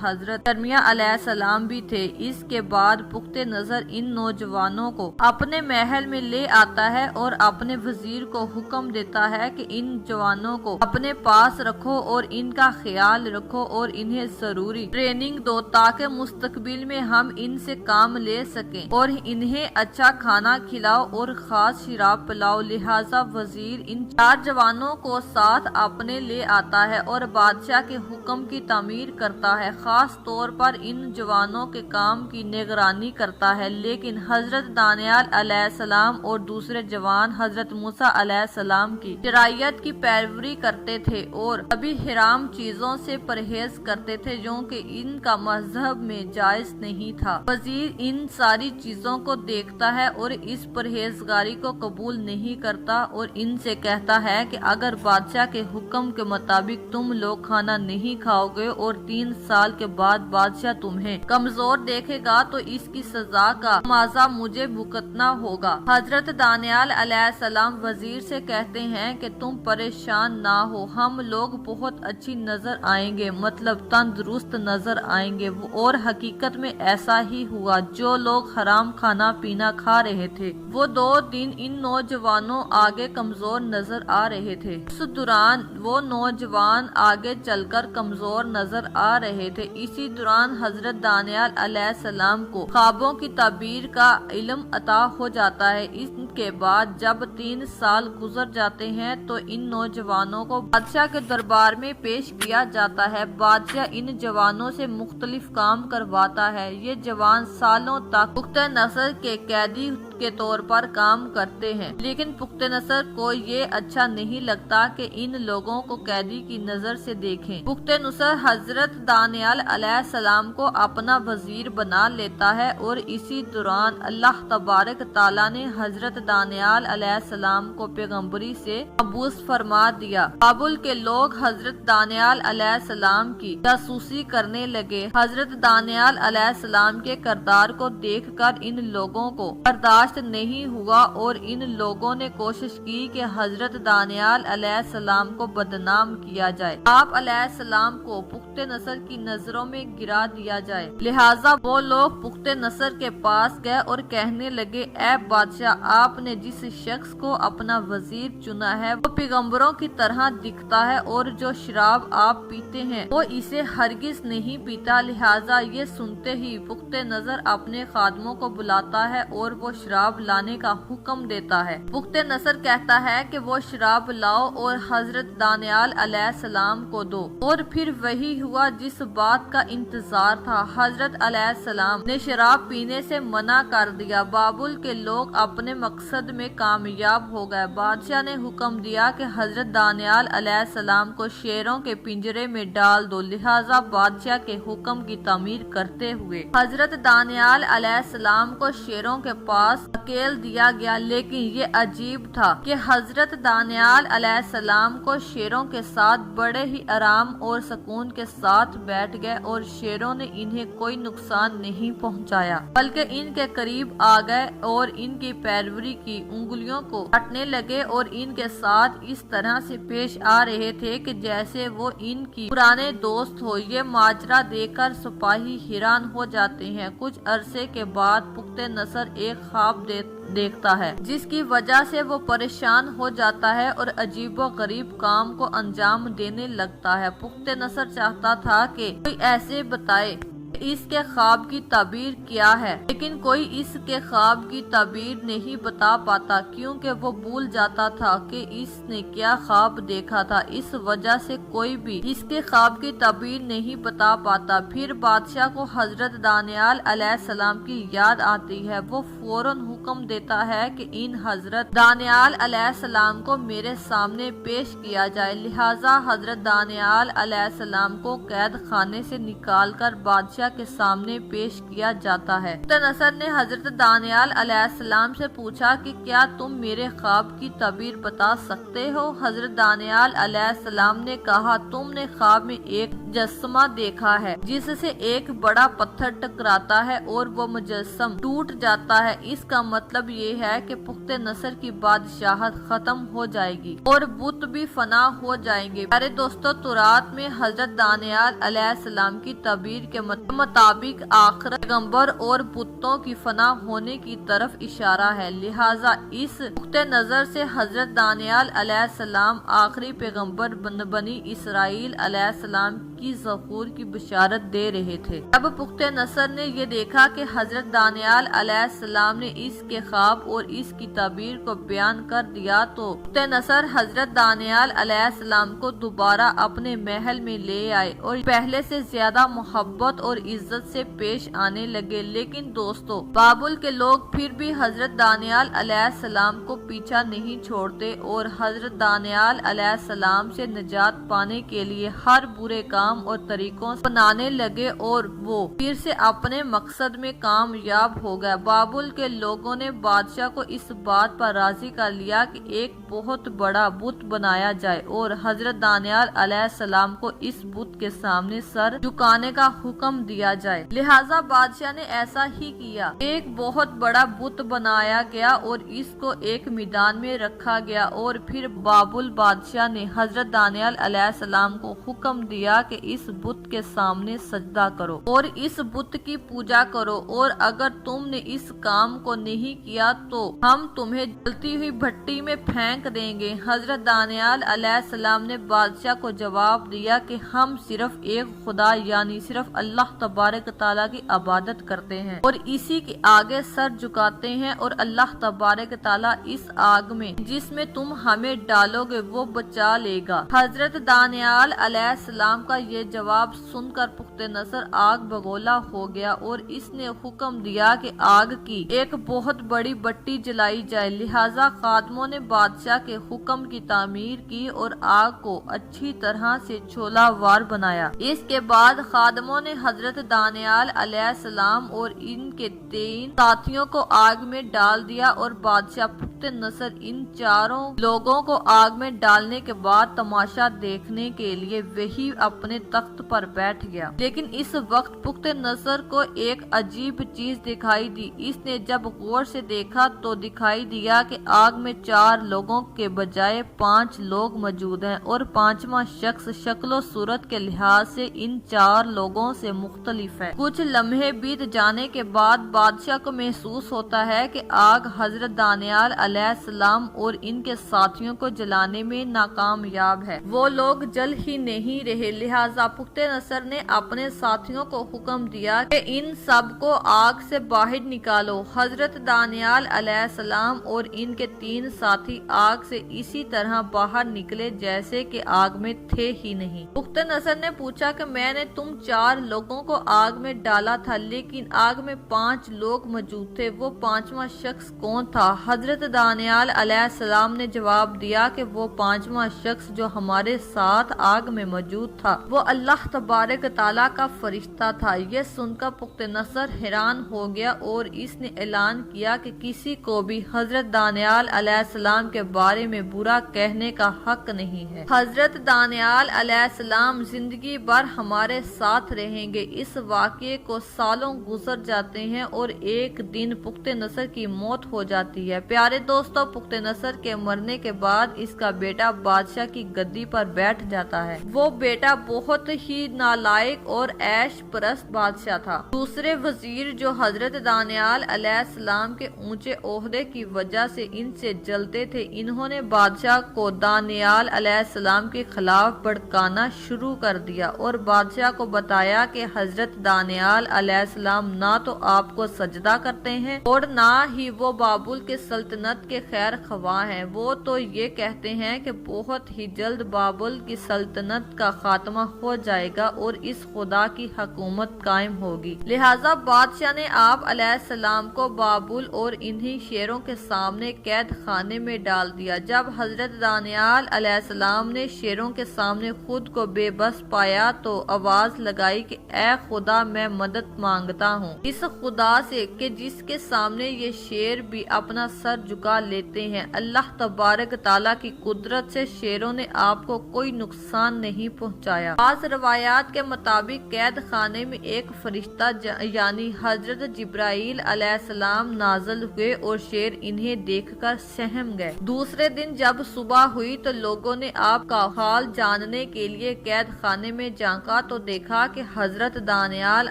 حضرت یرمیہ علیہ السلام بھی تھے۔ اس کے بعد پختہ نظر ان نوجوانوں کو اپنے محل میں لے آتا ہے اور اپنے وزیر کو حکم دیتا ہے کہ ان جوانوں کو اپنے پاس رکھو اور ان کا خیال رکھو اور انہیں ضروری ٹریننگ دو تاکہ مستقبل میں ہم ان سے کام لے سکیں، اور انہیں اچھا کھانا کھلاؤ اور خاص شراب پلاؤ۔ لہٰذا وزیر ان 4 جوانوں کو ساتھ اپنے لے آتا ہے اور بادشاہ کے حکم کی تعمیر کرتا ہے، خاص طور پر ان جوانوں کے کام کی نگرانی کرتا ہے۔ لیکن حضرت دانیال علیہ السلام اور دوسرے جوان حضرت موسیٰ علیہ السلام کی شرائط کی پیروی کرتے تھے اور سبھی حرام چیزوں سے پرہیز کرتے تھے جو کہ ان کا مذہب میں جائز نہیں تھا۔ وزیر ان ساری چیزوں کو دیکھتا ہے اور اس پرہیزگاری کو قبول نہیں کرتا اور ان سے کہتا ہے کہ اگر بادشاہ کے حکم کے مطابق تم لوگ کھانا نہیں کھاؤ گے اور 3 سال کے بعد بادشاہ تمہیں کمزور دیکھے گا تو اس کی سزا کا خمیازہ مجھے بھگتنا ہوگا۔ حضرت دانیال علیہ السلام وزیر سے کہتے ہیں کہ تم پریشان نہ ہو، ہم لوگ بہت اچھی نظر آئیں گے، مطلب تندرست نظر آئیں گے۔ اور حقیقت میں ایسا ہی ہوا۔ جو لوگ حرام کھانا پینا کھا رہے تھے وہ 2 دن ان نوجوانوں آگے کمزور نظر آ رہے تھے۔ اس دوران وہ نوجوان آگے چل کر کمزور نظر آ رہے تھے۔ اسی دوران حضرت دانیال علیہ السلام کو خوابوں کی تعبیر کا علم عطا ہو جاتا ہے۔ اس کے بعد جب 3 سال گزر جاتے ہیں تو ان نوجوانوں کو بادشاہ کے دربار میں پیش کیا جاتا ہے۔ بادشاہ ان جوانوں سے مختلف کام کرواتا ہے۔ یہ جوان سالوں تک پختہ نظر کے قیدی کے طور پر کام کرتے ہیں، لیکن پختہ نظر کو یہ اچھا نہیں لگتا کہ ان لوگوں کو قیدی کی نظر سے دیکھیں۔ پختہ نظر حضرت دانیال علیہ السلام کو اپنا وزیر بنا لیتا ہے اور اسی دوران اللہ تبارک تعالیٰ نے حضرت دانیال علیہ السلام کو پیغمبری سے مبعوث فرما دیا۔ بابل کے لوگ حضرت دانیال علیہ السلام کی جاسوسی کرنے لگے۔ حضرت دانیال علیہ السلام کے کردار کو دیکھ کر ان لوگوں کو برداشت نہیں ہوا اور ان لوگوں نے کوشش کی کہ حضرت دانیال علیہ السلام کو بدنام کیا جائے، آپ علیہ السلام کو پختہ نظر کی نظروں میں گرا دیا جائے۔ لہٰذا وہ لوگ پختہ نظر کے پاس گئے اور کہنے لگے، اے بادشاہ، آپ نے جس شخص کو اپنا وزیر چنا ہے وہ پیغمبروں کی طرح دکھتا ہے اور جو شراب آپ پیتے ہیں وہ اسے ہرگز نہیں پیتا۔ لہٰذا یہ سنتے ہی پختہ نظر اپنے خادموں کو بلاتا ہے اور وہ شراب لانے کا حکم دیتا ہے۔ پختہ نظر کہتا ہے کہ وہ شراب لاؤ اور حضرت دانیال علیہ السلام کو دو، اور پھر وہی ہوا جس بات کا انتظار تھا۔ حضرت علیہ السلام نے شراب پینے سے منع کر دیا۔ بابل کے لوگ اپنے مقصد میں کامیاب ہو گئے۔ بادشاہ نے حکم دیا کہ حضرت دانیال علیہ السلام کو شیروں کے پنجرے میں ڈال دو۔ لہٰذا بادشاہ کے حکم کی تعمیر کرتے ہوئے حضرت دانیال علیہ السلام کو شیروں کے پاس دھکیل دیا گیا۔ لیکن یہ عجیب تھا کہ حضرت دانیال علیہ السلام کو شیروں کے ساتھ بڑے ہی آرام اور سکون کے ساتھ بیٹھ گئے اور شیروں نے انہیں کوئی نقصان نہیں پہنچایا، بلکہ ان کے قریب آ گئے اور ان کی پیروی کی، انگلیوں کو کاٹنے لگے اور ان کے ساتھ اس طرح سے پیش آ رہے تھے کہ جیسے وہ ان کی پرانے دوست ہو۔ یہ ماجرا دیکھ کر سپاہی حیران ہو جاتے ہیں۔ کچھ عرصے کے بعد پختہ نظر ایک خواب دیکھتا ہے جس کی وجہ سے وہ پریشان ہو جاتا ہے اور عجیب و غریب کام کو انجام دینے لگتا ہے۔ پختہ نظر چاہتا تھا کہ کوئی ایسے بتائے اس کے خواب کی تعبیر کیا ہے، لیکن کوئی اس کے خواب کی تعبیر نہیں بتا پاتا کیونکہ وہ بھول جاتا تھا کہ اس نے کیا خواب دیکھا تھا۔ اس وجہ سے کوئی بھی اس کے خواب کی تعبیر نہیں بتا پاتا۔ پھر بادشاہ کو حضرت دانیال علیہ السلام کی یاد آتی ہے۔ وہ فوراً حکم دیتا ہے کہ ان حضرت دانیال علیہ السلام کو میرے سامنے پیش کیا جائے۔ لہٰذا حضرت دانیال علیہ السلام کو قید خانے سے نکال کر بادشاہ کے سامنے پیش کیا جاتا ہے۔ نصر نے حضرت دانیال علیہ السلام سے پوچھا کہ کیا تم میرے خواب کی تعبیر بتا سکتے ہو؟ حضرت دانیال علیہ السلام نے کہا، تم نے خواب میں ایک مجسمہ دیکھا ہے جس سے ایک بڑا پتھر ٹکراتا ہے اور وہ مجسم ٹوٹ جاتا ہے۔ اس کا مطلب یہ ہے کہ پخت نصر کی بادشاہت ختم ہو جائے گی اور بت بھی فنا ہو جائیں گے۔ پیارے دوستو، تورات میں حضرت دانیال علیہ السلام کی تعبیر کے مطابق آخرت، پیغمبر اور بتوں کی فنا ہونے کی طرف اشارہ ہے، لہٰذا اس پخت نظر سے حضرت دانیال علیہ السلام آخری پیغمبر بنی اسرائیل علیہ السلام کی ظہور کی بشارت دے رہے تھے۔ جب پخت نصر نے یہ دیکھا کہ حضرت دانیال علیہ السلام نے اس کے خواب اور اس کی تعبیر کو بیان کر دیا تو پخت نصر حضرت دانیال علیہ السلام کو دوبارہ اپنے محل میں لے آئے اور پہلے سے زیادہ محبت اور عزت سے پیش آنے لگے۔ لیکن دوستو، بابل کے لوگ پھر بھی حضرت دانیال علیہ السلام کو پیچھا نہیں چھوڑتے اور حضرت دانیال علیہ السلام سے نجات پانے کے لیے ہر برے کام اور طریقوں اپنانے لگے اور وہ پھر سے اپنے مقصد میں کامیاب ہو گئے۔ بابل کے لوگوں نے بادشاہ کو اس بات پر راضی کر لیا کہ ایک بہت بڑا بت بنایا جائے اور حضرت دانیال علیہ السلام کو اس بت کے سامنے سر جھکانے کا حکم دیا جائے، لہٰذا بادشاہ نے ایسا ہی کیا۔ ایک بہت بڑا بت بنایا گیا اور اس کو ایک میدان میں رکھا گیا اور پھر بابل بادشاہ نے حضرت دانیال علیہ السلام کو حکم دیا کہ اس بت کے سامنے سجدہ کرو اور اس بت کی پوجا کرو، اور اگر تم نے اس کام کو نہیں کیا تو ہم تمہیں جلتی ہوئی بھٹی میں پھینک دیں گے۔ حضرت دانیال علیہ السلام نے بادشاہ کو جواب دیا کہ ہم صرف ایک خدا یعنی صرف اللہ تبارک تعالیٰ کی عبادت کرتے ہیں اور اسی کے آگے سر جھکاتے ہیں، اور اللہ تبارک تعالیٰ اس آگ میں جس میں تم ہمیں ڈالو گے وہ بچا لے گا۔ حضرت دانیال علیہ السلام کا یہ جواب سن کر پخت نصر آگ بگولا ہو گیا اور اس نے حکم دیا کہ آگ کی ایک بہت بڑی بٹی جلائی جائے، لہٰذا خادموں نے بادشاہ کے حکم کی تعمیر کی اور آگ کو اچھی طرح سے چولہا وار بنایا۔ اس کے بعد خادموں نے حضرت دانیال علیہ السلام اور ان کے 3 ساتھیوں کو آگ میں ڈال دیا اور بادشاہ پخت نصر ان چاروں لوگوں کو آگ میں ڈالنے کے بعد تماشا دیکھنے کے لیے وہی اپنے تخت پر بیٹھ گیا۔ لیکن اس وقت پخت نصر کو ایک عجیب چیز دکھائی دی۔ اس نے جب غور سے دیکھا تو دکھائی دیا کہ آگ میں 4 لوگوں کے بجائے 5 لوگ موجود ہیں اور 5واں شخص شکل و صورت کے لحاظ سے ان 4 لوگوں سے مختلف ہے۔ کچھ لمحے بیت جانے کے بعد بادشاہ کو محسوس ہوتا ہے کہ آگ حضرت دانیال علیہ السلام اور ان کے ساتھیوں کو جلانے میں ناکامیاب ہے، وہ لوگ جل ہی نہیں رہے، لہٰذا پخت نصر نے اپنے ساتھیوں کو حکم دیا کہ ان سب کو آگ سے باہر نکالو۔ حضرت دانیال علیہ السلام اور ان کے 3 ساتھی آگ سے اسی طرح باہر نکلے جیسے کہ آگ میں تھے ہی نہیں۔ پخت نصر نے پوچھا کہ میں نے تم 4 لوگوں کو آگ میں ڈالا تھا لیکن آگ میں 5 لوگ موجود تھے، وہ 5واں شخص کون تھا؟ حضرت دانیال علیہ السلام نے جواب دیا کہ وہ 5واں شخص جو ہمارے ساتھ آگ میں موجود تھا وہ اللہ تبارک تعالیٰ کا فرشتہ تھا۔ یہ سن کر پخت نصر حیران ہو گیا اور اس نے اعلان کیا کہ کسی کو بھی حضرت دانیال علیہ السلام کے بارے میں برا کہنے کا حق نہیں ہے۔ حضرت دانیال علیہ السلام زندگی بھر ہمارے ساتھ رہیں گے۔ اس واقعے کو سالوں گزر جاتے ہیں اور ایک دن پخت نصر کی موت ہو جاتی ہے۔ پیارے دوستو، پخت نصر کے مرنے کے بعد اس کا بیٹا بادشاہ کی گدی پر بیٹھ جاتا ہے۔ وہ بیٹا بہت ہی نالائق اور عیش پرست بادشاہ تھا۔ دوسرے وزیر جو حضرت دانیال علیہ السلام کے اونچے عہدے کی وجہ سے ان سے جلتے تھے، انہوں نے بادشاہ کو دانیال علیہ السلام کے خلاف بھڑکانا شروع کر دیا اور بادشاہ کو بتایا کہ حضرت دانیال علیہ السلام نہ تو آپ کو سجدہ کرتے ہیں اور نہ ہی وہ بابل کے سلطنت سلطنت کے خیر خواہ ہیں، وہ تو یہ کہتے ہیں کہ بہت ہی جلد بابل کی سلطنت کا خاتمہ ہو جائے گا اور اس خدا کی حکومت قائم ہوگی۔ لہٰذا بادشاہ نے آپ علیہ السلام کو بابل اور انہی شیروں کے سامنے قید خانے میں ڈال دیا۔ جب حضرت دانیال علیہ السلام نے شیروں کے سامنے خود کو بے بس پایا تو آواز لگائی کہ اے خدا، میں مدد مانگتا ہوں اس خدا سے کہ جس کے سامنے یہ شیر بھی اپنا سر جھکا لیتے ہیں۔ اللہ تبارک تعالیٰ کی قدرت سے شیروں نے آپ کو کوئی نقصان نہیں پہنچایا۔ بعض روایات کے مطابق قید خانے میں ایک فرشتہ یعنی حضرت جبرائیل علیہ السلام نازل ہوئے اور شیر انہیں دیکھ کر سہم گئے۔ دوسرے دن جب صبح ہوئی تو لوگوں نے آپ کا حال جاننے کے لیے قید خانے میں جھانکا تو دیکھا کہ حضرت دانیال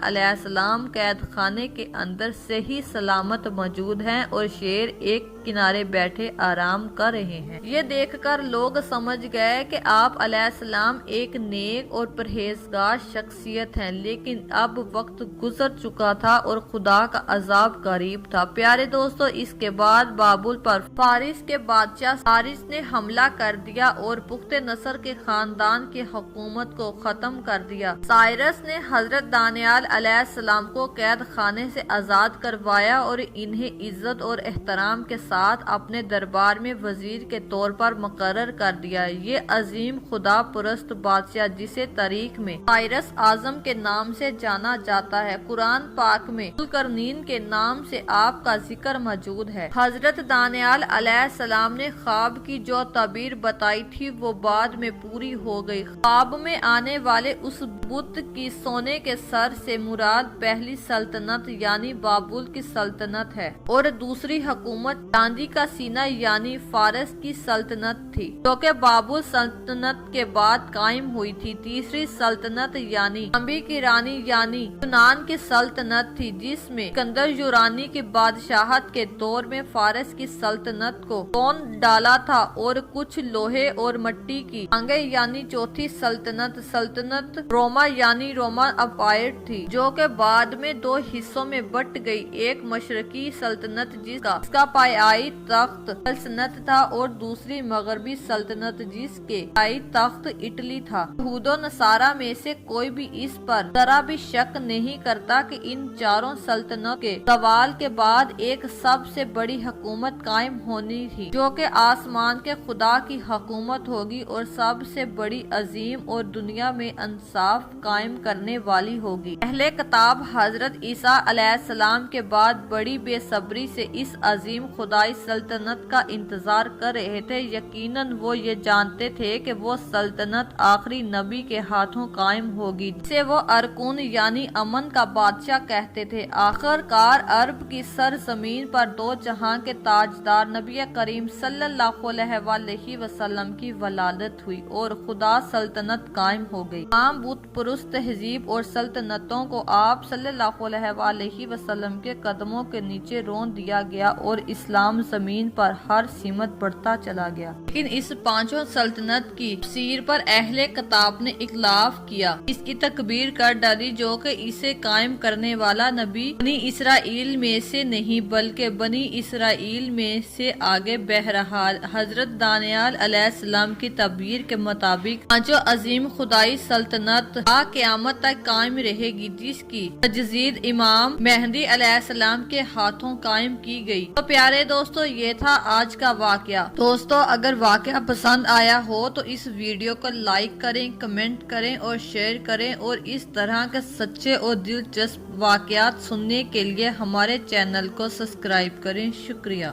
علیہ السلام قید خانے کے اندر صحیح سلامت موجود ہیں اور شیر ایک کنارے بیٹھے آرام کر رہے ہیں۔ یہ دیکھ کر لوگ سمجھ گئے کہ آپ علیہ السلام ایک نیک اور پرہیزگار شخصیت ہیں، لیکن اب وقت گزر چکا تھا اور خدا کا عذاب قریب تھا۔ پیارے دوستو، اس کے بعد بابل پر فارس کے بادشاہ سائرس نے حملہ کر دیا اور بخت نصر کے خاندان کی حکومت کو ختم کر دیا۔ سائرس نے حضرت دانیال علیہ السلام کو قید خانے سے آزاد کروایا اور انہیں عزت اور احترام کے ساتھ اپنے دربار میں وزیر کے طور پر مقرر کر دیا۔ یہ عظیم خدا پرست بادشاہ، جسے تاریخ میں سائرس اعظم کے نام سے جانا جاتا ہے، قرآن پاک میں ذوالقرنین کے نام سے آپ کا ذکر موجود ہے۔ حضرت دانیال علیہ السلام نے خواب کی جو تعبیر بتائی تھی وہ بعد میں پوری ہو گئی۔ خواب میں آنے والے اس بت کی سونے کے سر سے مراد پہلی سلطنت یعنی بابل کی سلطنت ہے اور دوسری حکومت چاندی کا سینہ یعنی فارس کی سلطنت تھی، جو کہ بابل سلطنت کے بعد قائم ہوئی تھی۔ تیسری سلطنت یعنی تانبی کی رانی یعنی یونان کی سلطنت تھی، جس میں اسکندر یونانی کی بادشاہت کے دور میں فارس کی سلطنت کو توڑ ڈالا تھا اور کچھ لوہے اور مٹی کی ٹانگیں یعنی چوتھی سلطنت روما یعنی روما امپائر تھی، جو کہ بعد میں دو حصوں میں بٹ گئی، ایک مشرقی سلطنت جس کا پایائی تخت سلطنت تھا اور دوسری مغربی سلطنت جس کے پایائی تخت اٹلی تھا۔ یہود و نصارہ میں سے کوئی بھی اس پر ذرا بھی شک نہیں کرتا کہ ان چاروں سلطنتوں کے زوال کے بعد ایک سب سے بڑی حکومت قائم ہونی تھی، جو کہ آسمان کے خدا کی حکومت ہوگی اور سب سے بڑی عظیم اور دنیا میں انصاف قائم کرنے والی ہوگی۔ اہل کتاب حضرت عیسیٰ علیہ السلام کے بعد بڑی بے صبری سے اس عظیم خدائی سلطنت کا انتظار کر رہے تھے۔ یقیناً وہ یہ جانتے تھے کہ وہ سلطنت آخری نبی کے ہاتھوں قائم ہوگی، جسے وہ ارکون یعنی امن کا بادشاہ کہتے تھے۔ آخر کار عرب کی سرزمین پر دو جہاں کے تاجدار نبی کریم صلی اللہ علیہ وسلم کی ولادت ہوئی اور خدا سلطنت قائم ہو گئی۔ تمام بت پرست تہذیب اور سلطنتوں کو آپ صلی اللہ علیہ وسلم کے قدموں کے نیچے رون دیا گیا اور اسلام زمین پر ہر سمت بڑھتا چلا گیا۔ لیکن اس پانچوں سلطنت کی تفسیر پر اہل کتاب نے اختلاف کیا، اس کی تکبیر کر ڈالی جو کہ اسے قائم کرنے والا نبی بنی اسرائیل میں سے نہیں بلکہ بنی اسرائیل میں سے آگے بہرحال حضرت دانیال علیہ السلام کی تعبیر کے مطابق پانچوں عظیم خدائی سلطنت تا قیامت تک قائم رہے گی، جس کی تجدید امام مہدی علیہ السلام کے ہاتھوں قائم کی گئی۔ تو پیارے دوستو، یہ تھا آج کا واقعہ۔ دوستو، اگر واقعہ پسند آیا ہو تو اس ویڈیو کو لائک کریں، کمنٹ کریں اور شیئر کریں اور اس طرح کے سچے اور دلچسپ واقعات سننے کے لیے ہمارے چینل کو سبسکرائب کریں۔ شکریہ۔